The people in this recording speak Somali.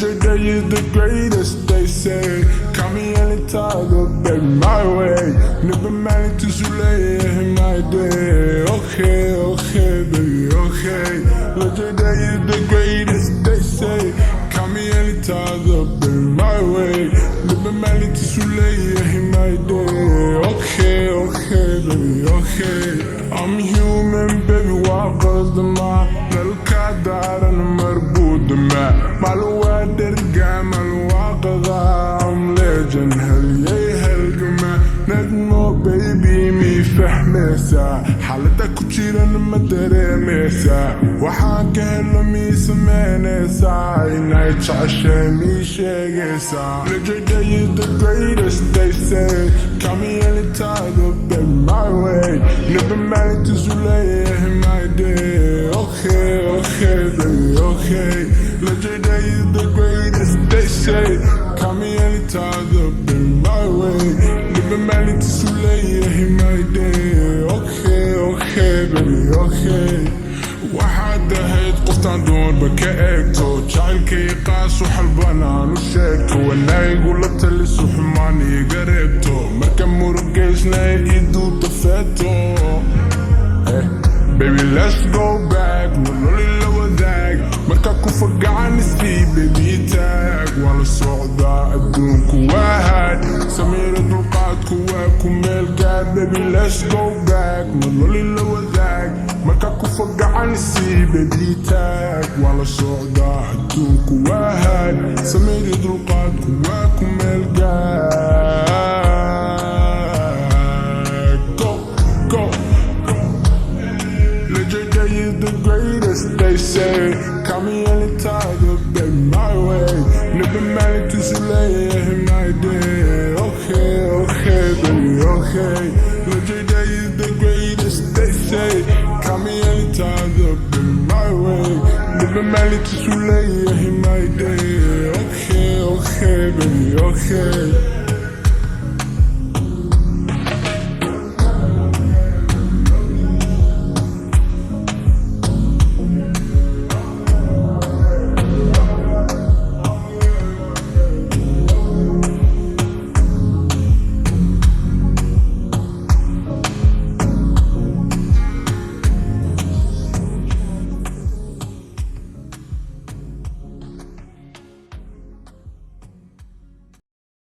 Legendary is the greatest, they say. Call me anytime, look baby my way. Never managed to slay in my day. Okay, okay, baby, okay. Legendary is the greatest, they say. Call me anytime, look baby my way. Never managed to slay in my day. Okay, okay, baby, okay. I'm human, baby, وعقص دماء للكادر أنا مربوط دماء مع الواد ارجع مع الواقع I'm legend هل هالجماع نجمو بيبي مي فحمسة حالتك كتير أنا مدري ميسا وحاكي لمي سمانسا ينايتش عشان ميشيسا Legendary is the greatest they say Call me anytime look baby my way Never managed to slay in my day Okay, okay, baby, okay Legendary is the greatest they say Call me anytime look baby my way Never managed to slay in my day Okay, okay, baby, okay واحد هيد قفطان دون بكاكتو جايلكي قاسو حلبانا نشاكتو وانا يقول لتلسو حماني قريبتو مركب مرقيسنا يدو تفاتو Baby let's go back نولولي لو ذاك مركبكو فقعان نسي بيبي تاك وانا صعدا ادون كواهد سمير دلقات كواكو ميلكات Baby let's go back نولولي لو ذاك مركبكو فقعان نسي بيبي تاك وانا صعدا ادون كواهد سمير دلقات كواكو ميلكات Legendary is the greatest, they say. Call me anytime, look baby my way. Never managed to slay in my day. Okay, okay, baby, okay. Legendary is the greatest, they say. Call me anytime, look baby my way. Never managed to slay in my day. Okay, okay, baby, okay.